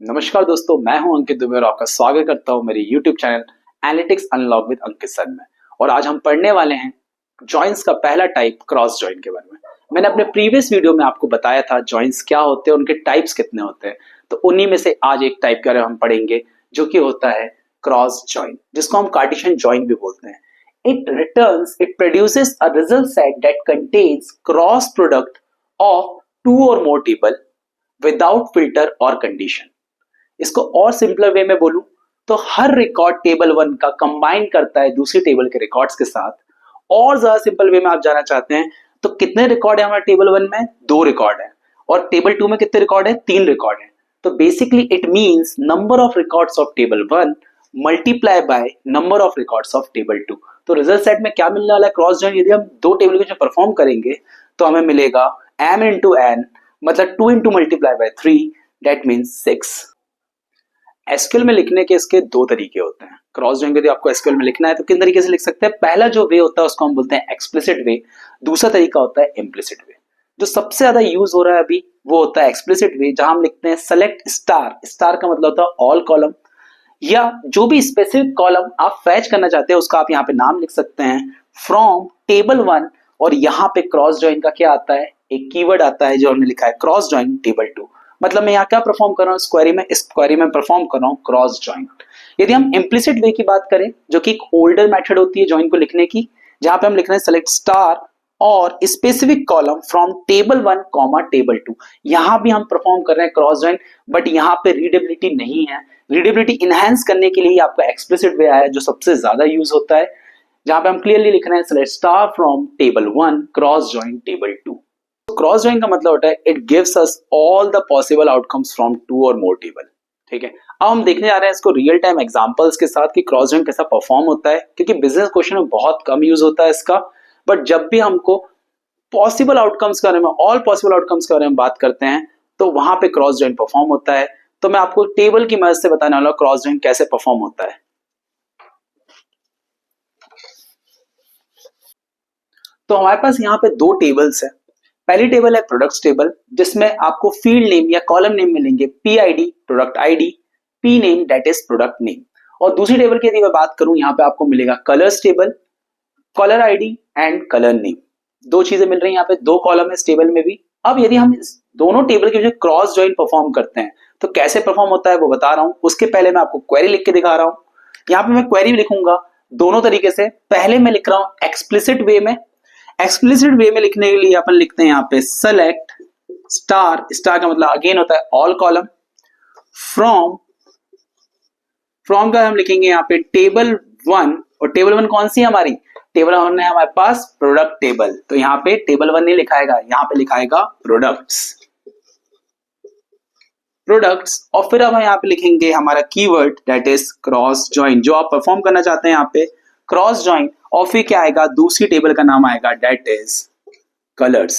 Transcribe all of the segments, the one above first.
नमस्कार दोस्तों, मैं हूं अंकित दुबे और आपका स्वागत करता हूं मेरे YouTube channel analytics unlock with Ankit sir में। और आज हम पढ़ने वाले हैं जॉइंट्स का पहला टाइप क्रॉस जॉइंट के बारे में। मैंने अपने प्रीवियस वीडियो में आपको बताया था जॉइंट्स क्या होते हैं, उनके टाइप्स कितने होते हैं। तो उन्हीं में से आज एक टाइप के बारे में हम पढ़ेंगे जो कि होता है क्रॉस जॉइंट, जिसको हम कार्टेशियन जॉइंट भी बोलते हैं। It produces a result set that contains cross product of two or more table without filter or condition। इसको और सिंपलर वे में बोलूं तो हर रिकॉर्ड टेबल 1 का कंबाइन करता है दूसरी टेबल के रिकॉर्ड्स के साथ। और ज्यादा सिंपल वे में आप जाना चाहते हैं तो कितने रिकॉर्ड है हमारे टेबल 1 में? 2 रिकॉर्ड है। और टेबल 2 में कितने रिकॉर्ड है? 3 रिकॉर्ड है। तो basically it means number of records of table 1 multiply by number of records of table 2। तो रिजल्ट सेट में क्या मिलने वाला है? क्रॉस जॉइंट यदि हम दो टेबल के परफॉर्म करेंगे तो हमें मिलेगा m इंटू n, मतलब 2 into multiply by 3, that means 6। SQL में लिखने के इसके दो तरीके होते हैं। क्रॉस जॉइंट यदि आपको एसक्यूएल में लिखना है तो किन तरीके से लिख सकते हैं? पहला जो वे होता है उसको हम बोलते हैं एक्सप्लिसिट वे, दूसरा तरीका होता है इम्प्लिसिट वे। जो सबसे ज्यादा यूज हो रहा है अभी वो होता है एक्सप्लिसिट वे, जहां हम लिखते हैं सेलेक्ट स्टार। स्टार का मतलब होता है ऑल कॉलम, या जो भी स्पेसिफिक कॉलम आप फैच करना चाहते हैं उसका आप यहाँ पे नाम लिख सकते हैं फ्रॉम टेबल 1। और यहाँ पे क्रॉस जॉइंट का क्या आता है? एक कीवर्ड आता है जो हमने लिखा है क्रॉस जॉइंट टेबल 2। मतलब मैं यहाँ क्या परफॉर्म कर रहा हूँ? इस क्वेरी में परफॉर्म कर रहा हूँ क्रॉस जॉइंट। यदि हम इम्प्लिसिट वे की बात करें जो कि एक ओल्डर मेथड होती है जॉइंट को लिखने की, जहां पे हम लिख रहे हैं सेलेक्ट स्टार और specific column from table 1 comma table 2, यहां भी हम परफॉर्म कर रहे हैं क्रॉस जॉइंट। बट यहाँ पे रीडेबिलिटी नहीं है। रीडेबिलिटी इनहेंस करने के लिए आपका एक्सप्लिसिट वे आया जो सबसे ज्यादा यूज होता है, जहां पे हम क्लियरली लिख रहे हैं select star from table 1 cross joint table 2। Cross joint का मतलब होता है it gives us all the possible outcomes from 2 और मोर टेबल। ठीक है, अब हम देखने जा रहे हैं इसको रियल टाइम एग्जांपल्स के साथ कि क्रॉस जॉइंट कैसा परफॉर्म होता है, क्योंकि बिजनेस क्वेश्चन में बहुत कम यूज होता है इसका। बट जब भी हमको पॉसिबल आउटकम्स के बारे में, ऑल पॉसिबल आउटकम्स के बारे में बात करते हैं तो वहां पे क्रॉस जॉइंट परफॉर्म होता है। तो मैं आपको टेबल की मदद से बताने वाला हूं क्रॉस जॉइंट कैसे परफॉर्म होता है। तो हमारे पास यहाँ पे दो टेबल्स है। पहली टेबल है प्रोडक्ट्स टेबल, जिसमें आपको फील्ड नेम या कॉलम नेम मिलेंगे PID product ID, P name that is product name. और दूसरी टेबल की यदि मैं बात करूं, यहाँ पे आपको मिलेगा colours table, colour ID and colour name. दो चीजें मिल रही हैं यहाँ पे, दो कॉलम है इस टेबल में भी। अब यदि हम इस दोनों टेबल के बीच क्रॉस जॉइंट परफॉर्म करते हैं तो कैसे परफॉर्म होता है वो बता रहा हूं। उसके पहले मैं आपको क्वेरी लिख के दिखा रहा हूं। यहाँ पे मैं क्वेरी लिखूंगा दोनों तरीके से। पहले मैं लिख रहा हूं एक्सप्लिसिट वे में। एक्सप्लिसिट वे में लिखने के लिए अपन लिखते हैं यहाँ पे सेलेक्ट स्टार। स्टार का मतलब अगेन होता है ऑल कॉलम फ्रॉम। फ्रॉम का हम लिखेंगे यहाँ पे टेबल 1। और टेबल 1 कौन सी है हमारी? टेबल 1 है हमारे पास प्रोडक्ट टेबल। तो यहाँ पे टेबल 1 नहीं लिखाएगा, यहाँ पे लिखाएगा प्रोडक्ट्स। और फिर अब हम यहाँ पे लिखेंगे हमारा keyword that is cross joint, जो आप परफॉर्म करना चाहते हैं यहाँ पे क्रॉस जॉइंट। और फिर क्या आएगा? दूसरी टेबल का नाम आएगा दैट इज कलर्स।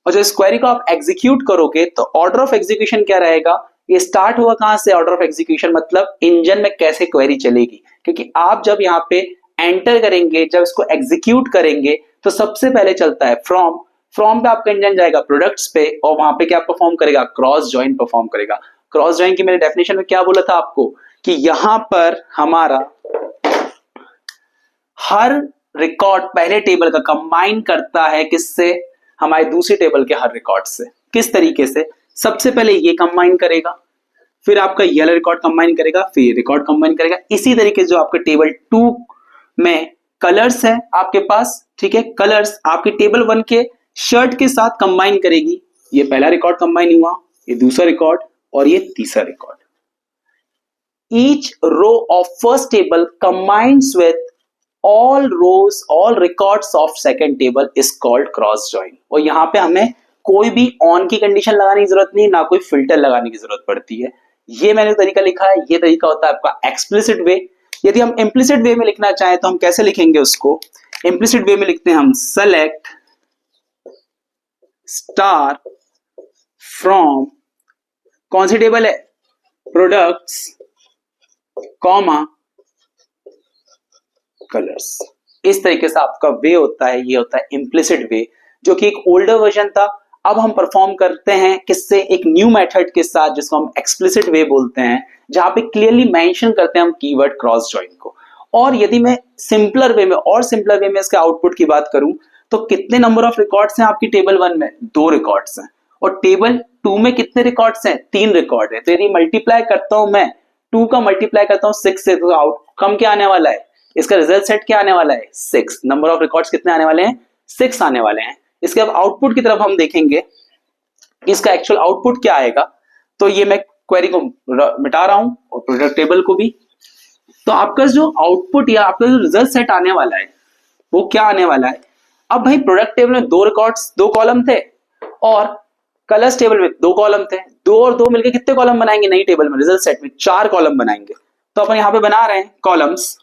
और जब इस क्वेरी को आप एग्जीक्यूट करोगे तो ऑर्डर ऑफ एग्जीक्यूशन क्या रहेगा? ये स्टार्ट हुआ कहां से? ऑर्डर ऑफ एग्जीक्यूशन मतलब इंजन में कैसे क्वेरी चलेगी। क्योंकि आप जब यहाँ पे एंटर करेंगे, जब इसको एग्जीक्यूट करेंगे तो सबसे पहले चलता है फ्रॉम। फ्रॉम पे आपका इंजन जाएगा प्रोडक्ट्स पे और वहां पे क्या परफॉर्म करेगा? क्रॉस जॉइंट परफॉर्म करेगा। क्रॉस जॉइंट की मैंने डेफिनेशन में क्या बोला था आपको कि यहां पर हमारा हर रिकॉर्ड पहले टेबल का कंबाइन करता है किससे? हमारे दूसरी टेबल के हर रिकॉर्ड से। किस तरीके से? सबसे पहले ये कंबाइन करेगा, फिर आपका ये रिकॉर्ड कंबाइन करेगा, फिर रिकॉर्ड कंबाइन करेगा। इसी तरीके से जो आपके टेबल 2 में कलर्स है आपके पास, ठीक है, कलर्स आपके टेबल 1 के शर्ट के साथ कंबाइन करेगी। ये पहला रिकॉर्ड कंबाइन हुआ, ये दूसरा रिकॉर्ड और ये तीसरा record. Each row of first table combines with all rows, all records of second table is called cross join। और यहाँ पे हमें कोई भी ऑन की कंडीशन लगाने की जरूरत नहीं, ना कोई फिल्टर लगाने की जरूरत पड़ती है। ये मैंने तरीका लिखा है, ये तरीका होता है आपका एक्सप्लिसिट वे। यदि हम इम्प्लिसिट वे में लिखना चाहें तो हम कैसे लिखेंगे उसको? इम्प्लिसिट वे में लिखते हैं हम सेलेक्ट स्टार फ्रॉम, कौन सी टेबल है? Products comma colours. इस तरीके से आपका वे होता है, ये होता है इम्प्लिसिट वे, जो कि एक ओल्डर वर्जन था। अब हम परफॉर्म करते हैं किससे, एक न्यू मेथड के साथ जिसको हम एक्सप्लिसिट वे बोलते हैं, जहां पे क्लियरली मेंशन करते हैं हम कीवर्ड क्रॉस जॉइन को। और यदि मैं सिंपलर वे में और सिंपलर वे में इसके आउटपुट की बात करूं, तो कितने नंबर ऑफ रिकॉर्ड्स हैं आपकी टेबल 1 में, 2 रिकॉर्ड्स हैं। और टेबल 2 में कितने रिकॉर्ड्स हैं, 3 रिकॉर्ड है। तो यदि मल्टीप्लाई करता हूं मैं 2 का मल्टीप्लाई करता हूं 6 से, तो आउटकम क्या आने वाला है, इसका रिजल्ट सेट क्या आने वाला है, 6। नंबर ऑफ रिकॉर्ड्स कितने आने वाले हैं, 6 आने वाले हैं। इसके अब आउटपुट की तरफ हम देखेंगे कि इसका एक्चुअल आउटपुट क्या आएगा। तो ये मैं क्वेरी को मिटा रहा हूं और प्रोडक्ट टेबल को भी। तो आपका जो आउटपुट या आपका जो रिजल्ट सेट आने वाला है वो क्या आने वाला है। अब भाई प्रोडक्ट टेबल में 2 रिकॉर्ड्स 2 कॉलम थे, और कलर्स टेबल में 2 कॉलम थे। 2 और 2 मिलकर कितने कॉलम बनाएंगे नई टेबल में, रिजल्ट सेट में 4 कॉलम बनाएंगे। तो अपन यहां पे बना रहे हैं कॉलम्स।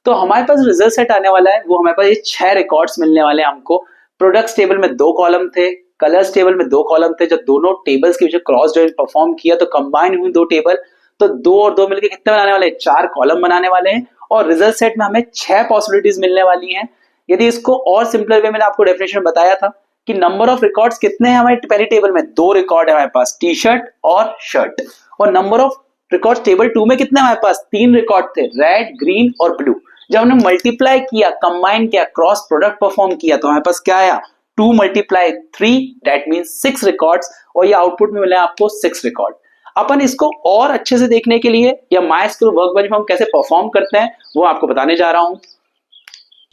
तो हमारे पास रिजल्ट सेट आने वाला है वो हमारे पास ये 6 रिकॉर्ड्स मिलने वाले हैं हमको। प्रोडक्ट्स टेबल में 2 कॉलम थे, कलर्स टेबल में 2 कॉलम थे। जब दोनों टेबल्स के बीच क्रॉस जॉइन परफॉर्म किया तो कंबाइन हुई 2 टेबल। तो 2 और 2 मिलकर कितने बनाने वाले हैं, 4 कॉलम बनाने वाले हैं। और रिजल्ट सेट में हमें 6 पॉसिबिलिटीज मिलने वाली हैं। यदि इसको और सिंपलर वे में आपको डेफिनेशन बताया था कि नंबर ऑफ रिकॉर्ड्स कितने हैं हमारी पहली टेबल में, 2 रिकॉर्ड है हमारे पास, टी शर्ट और शर्ट। और नंबर ऑफ रिकॉर्ड टेबल 2 में कितने हमारे पास, 3 रिकॉर्ड थे, रेड ग्रीन और ब्लू। जब हमने मल्टीप्लाई किया, कंबाइन किया, क्रॉस प्रोडक्ट परफॉर्म किया, तो हमारे पास क्या आया, 2 मल्टीप्लाई 3 दैट मींस 6 रिकॉर्ड्स। और ये आउटपुट में मिला आपको 6 रिकॉर्ड। अपन इसको और अच्छे से देखने के लिए या माइस्क्ल वर्कबेंच में हम कैसे परफॉर्म करते हैं वो आपको बताने जा रहा हूं।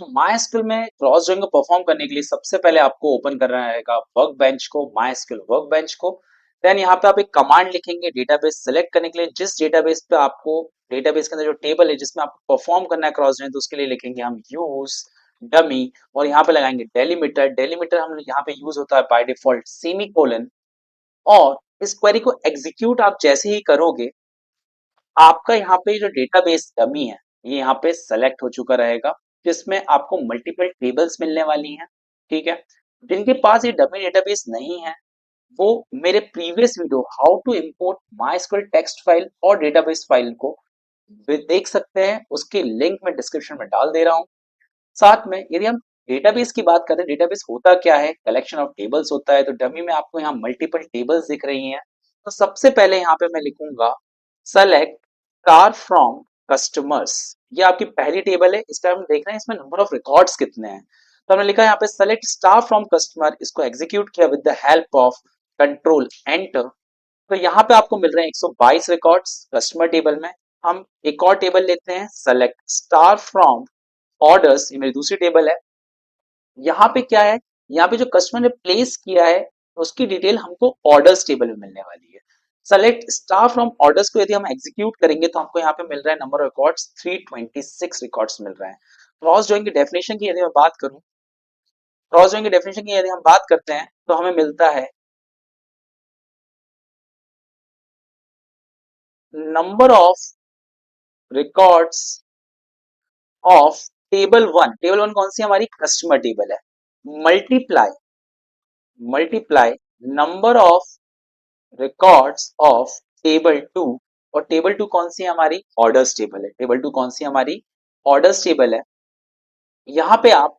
तो माइस्क्ल में क्रॉस जॉइन को परफॉर्म करने के लिए सबसे पहले आपको ओपन करना रहेगा वर्कबेंच को, माइस्क्ल वर्कबेंच को। देन यहाँ पे आप एक कमांड लिखेंगे डेटाबेस सेलेक्ट करने के लिए। जिस डेटाबेस पे आपको, डेटाबेस के अंदर जो टेबल है जिसमें आपको परफॉर्म करना है क्रॉस जॉइन, तो उसके लिए लिखेंगे हम यूज डमी, और यहाँ पे लगाएंगे डेलीमीटर। डेलीमीटर हम यहाँ पे यूज होता है बाय डिफॉल्ट सेमीकोलन। और इस क्वेरी को एग्जीक्यूट आप जैसे ही करोगे, आपका यहाँ पे जो डेटाबेस डमी है ये यहाँ पे सेलेक्ट हो चुका रहेगा, जिसमें आपको मल्टीपल टेबल्स मिलने वाली हैं। ठीक है, जिनके पास ये डमी डेटाबेस नहीं है वो मेरे previous video how to import MySQL text file और डेटाबेस फाइल को देख सकते हैं। उसके लिंक मैं डिस्क्रिप्शन में डाल दे रहा हूँ। साथ में यदि हम डेटाबेस की बात करें, डेटाबेस होता क्या है, कलेक्शन ऑफ टेबल्स होता है। तो डमी में आपको यहाँ मल्टीपल टेबल्स दिख रही हैं। तो सबसे पहले यहाँ पे मैं लिखूंगा सेलेक्ट कार फ्रॉम कस्टमर्स। ये आपकी पहली टेबल है। इस टाइम देख रहे हैं इसमें नंबर ऑफ रिकॉर्ड्स कितने हैं। तो हमने लिखा यहाँ पे सेलेक्ट स्टार फ्रॉम कस्टमर। इसको एग्जीक्यूट किया with the help of control enter. तो यहाँ पे आपको मिल रहे हैं 122 रिकॉर्ड्स कस्टमर टेबल में। हम एक और टेबल लेते हैं, सेलेक्ट स्टार फ्रॉम ऑर्डर्स। ये मेरी दूसरी टेबल है। यहाँ पे क्या है, यहाँ पे जो कस्टमर ने प्लेस किया है उसकी डिटेल हमको ऑर्डर्स टेबल में मिलने वाली है। सेलेक्ट स्टार फ्रॉम ऑर्डर्स को यदि हम एग्जीक्यूट करेंगे तो हमको यहाँ पे मिल रहा है नंबर ऑफ रिकॉर्ड्स 326 रिकॉर्ड्स मिल रहे हैं। क्रॉस जॉइन की डेफिनेशन की यदि मैं बात करूं, क्रॉस जॉइन की डेफिनेशन की यदि हम बात करते हैं तो हमें मिलता है number of records of table 1। Table 1 कौन सी हमारी, कस्टमर टेबल है, multiply multiply number of records of table 2। और टेबल 2 कौन सी है हमारी, ऑर्डर्स टेबल है। टेबल 2 कौन सी हमारी, ऑर्डर्स टेबल है। यहाँ पे आप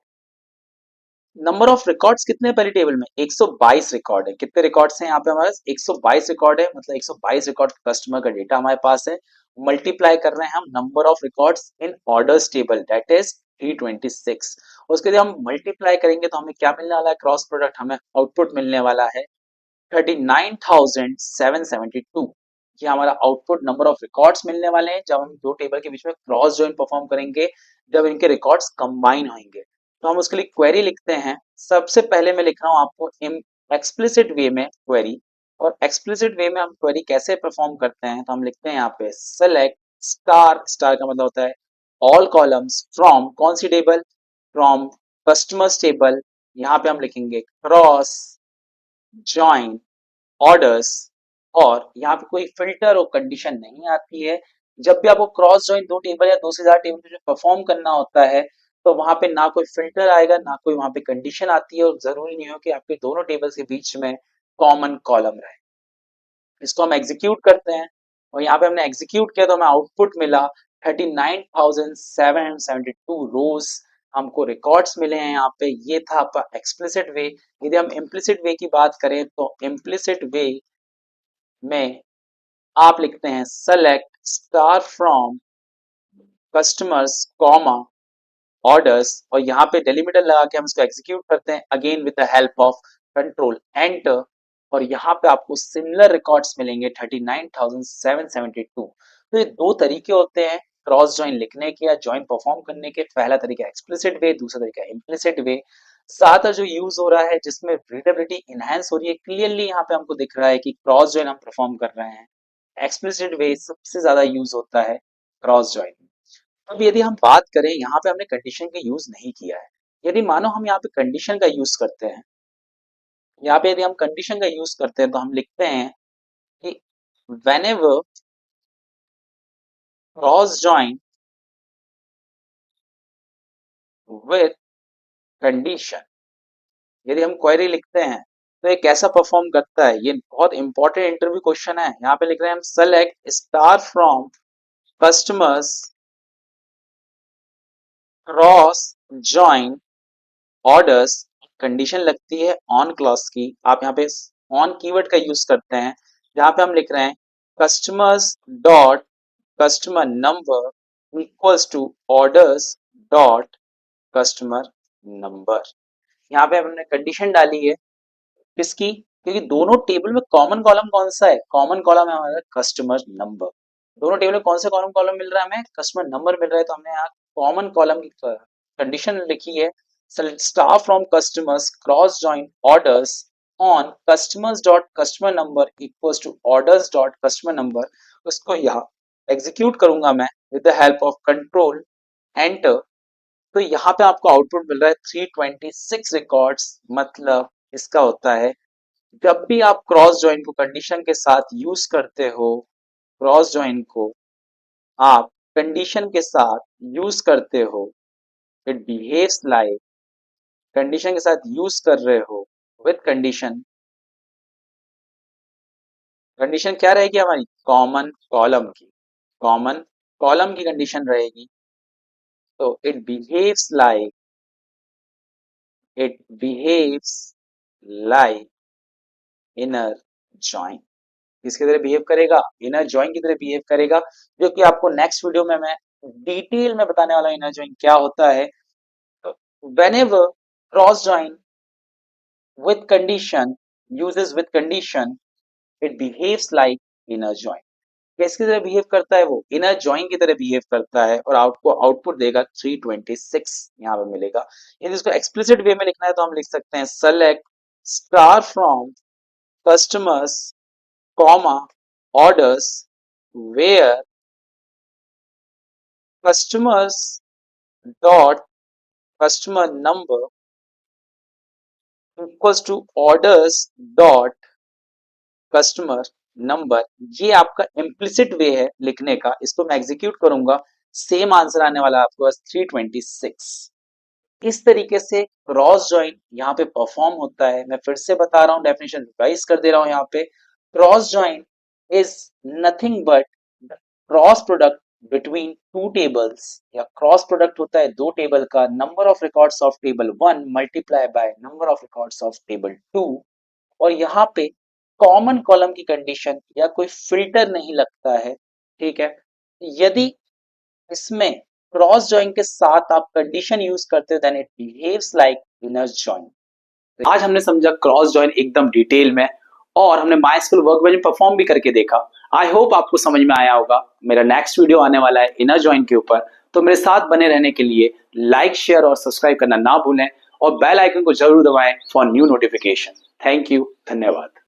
नंबर ऑफ रिकॉर्ड्स कितने पहले टेबल में, 122 रिकॉर्ड है। कितने रिकॉर्ड्स हैं यहाँ पे हमारे पास, 122 रिकॉर्ड है। मतलब 122 रिकॉर्ड कस्टमर का डेटा हमारे पास है। मल्टीप्लाई कर रहे हैं हम number of records in orders table that is 326। उसके लिए हम मल्टीप्लाई करेंगे तो हमें क्या मिलने वाला है, क्रॉस प्रोडक्ट, हमें आउटपुट मिलने वाला है 39,772। ये हमारा आउटपुट नंबर ऑफ रिकॉर्ड्स मिलने वाले हैं जब हम दो टेबल के बीच में क्रॉस जॉइन परफॉर्म करेंगे, जब इनके रिकॉर्ड्स कंबाइन होंगे। तो हम उसके लिए क्वेरी लिखते हैं। सबसे पहले मैं लिख रहा हूं आपको एक्सप्लिसिट वे में क्वेरी। और एक्सप्लिसिट वे में हम क्वेरी कैसे परफॉर्म करते हैं, तो हम लिखते हैं यहाँ पे सेलेक्ट स्टार। स्टार का मतलब होता है ऑल कॉलम्स फ्रॉम कौन सी टेबल, फ्रॉम कस्टमर्स टेबल। यहाँ पे हम लिखेंगे क्रॉस जॉइन ऑर्डर्स। और यहाँ पे कोई फिल्टर और कंडीशन नहीं आती है। जब भी आपको क्रॉस जॉइन दो टेबल या दो से ज्यादा टेबल में परफॉर्म करना होता है तो वहां पे ना कोई फिल्टर आएगा ना कोई वहां पे कंडीशन आती है। और जरूरी नहीं हो कि आपके दोनों टेबल्स के बीच में कॉमन कॉलम रहे। इसको हम एग्जीक्यूट करते हैं और यहाँ पे हमने एग्जीक्यूट किया तो हमें आउटपुट मिला 39,772 रोज हमको रिकॉर्ड्स मिले हैं यहाँ पे, ये था आपका एक्सप्लिसिट वे। यदि हम इम्प्लिसिट वे की बात करें तो इम्प्लिसिट वे में आप लिखते हैं select star from customers comma orders, और यहाँ पे डेलिमिटर लगा के हम इसको एग्जीक्यूट करते हैं again with the help of control enter, और यहाँ पे आपको सिमिलर रिकॉर्ड्स मिलेंगे 39,772। तो ये दो तरीके होते हैं क्रॉस जॉइन लिखने के या जॉइन परफॉर्म करने के। पहला तरीका एक्सप्लिसिट वे, दूसरा तरीका इम्प्लिसिट वे। ज्यादातर जो यूज हो रहा है जिसमें रीडेबिलिटी इनहेंस हो रही है, क्लियरली यहाँ पे हमको दिख रहा है कि क्रॉस जॉइन हम परफॉर्म कर रहे हैं। एक्सप्लिसिट वे सबसे ज्यादा यूज होता है क्रॉस जॉइन। अब यदि हम बात करें, यहाँ पे हमने कंडीशन का यूज नहीं किया है। यदि मानो हम यहाँ पे कंडीशन का यूज करते हैं, यहाँ पे यदि हम कंडीशन का यूज करते हैं तो हम लिखते हैं कि whenever cross join with condition, यदि हम क्वेरी लिखते हैं तो ये कैसा परफॉर्म करता है, ये बहुत इंपॉर्टेंट इंटरव्यू क्वेश्चन है। यहाँ पे लिख रहे हैं हम select star from customers cross join orders, condition लगती है ऑन क्लॉज की। आप यहाँ पे ऑन कीवर्ड का यूज करते हैं, जहां पे हम लिख रहे हैं customers dot customer number equals to orders dot customer number. यहाँ पे हमने कंडीशन डाली है किसकी, क्योंकि दोनों टेबल में कॉमन कॉलम कौन सा है, कॉमन कॉलम है हमारा कस्टमर नंबर। दोनों टेबल में कौन सा कॉलम कॉलम मिल रहा है हमें, कस्टमर नंबर मिल रहा है, तो हमने यहाँ कॉमन कॉलम की कंडीशन लिखी है star from customers cross join orders on customers dot customer number equals to orders dot customer number. उसको यहाँ एग्जीक्यूट करूंगा मैं with the help of control enter, तो यहाँ पे आपको आउटपुट मिल रहा है 326 रिकॉर्ड्स। मतलब इसका होता है जब भी आप क्रॉस जॉइन को कंडीशन के साथ यूज करते हो, क्रॉस जॉइन को आप कंडीशन के साथ यूज करते हो, इट बिहेव्स लाइक, कंडीशन के साथ यूज कर रहे हो विद कंडीशन, कंडीशन क्या रहेगी हमारी कॉमन कॉलम की, कॉमन कॉलम की कंडीशन रहेगी। तो it behaves like, it behaves like inner join, किसकी तरह बिहेव करेगा, इनर जॉइन की तरह बिहेव करेगा, जो कि आपको नेक्स्ट वीडियो में मैं डिटेल में बताने वाला हूं इनर जॉइन क्या होता है। तो whenever cross join with condition uses with condition it behaves like inner join। किसकी तरह बिहेव करता है, वो इनर जॉइन की तरह बिहेव करता है, और आपको आउटपुट देगा 326 यहाँ पे मिलेगा। यदि इसको एक्सप्लिसिट वे में लिखना है तो हम लिख सकते हैं select star from customers comma orders where customers dot customer number equals to orders dot customer number. ये आपका इम्प्लिसिट वे है लिखने का, इसको मैं एग्जीक्यूट करूंगा, सेम आंसर आने वाला है आपके पास 326। इस तरीके से क्रॉस जॉइन यहाँ पे परफॉर्म होता है। मैं फिर से बता रहा हूँ, डेफिनेशन रिवाइज कर दे रहा हूँ यहाँ पे। Cross join is nothing but cross product between two tables, या क्रॉस प्रोडक्ट होता है दो टेबल का, number of records of table 1 multiply by number of records of table 2, और यहाँ पे कॉमन कॉलम की कंडीशन या कोई फिल्टर नहीं लगता है। ठीक है, यदि इसमें क्रॉस जॉइन के साथ आप कंडीशन यूज करते हो then it behaves like inner join. आज हमने समझा क्रॉस जॉइन एकदम डिटेल में, और हमने माइस्क्ल वर्कबेंच परफॉर्म भी करके देखा। आई होप आपको समझ में आया होगा। मेरा नेक्स्ट वीडियो आने वाला है इनर जॉइन के ऊपर, तो मेरे साथ बने रहने के लिए लाइक शेयर और सब्सक्राइब करना ना भूलें, और बेल आइकन को जरूर दबाएं for new notification. Thank you, धन्यवाद।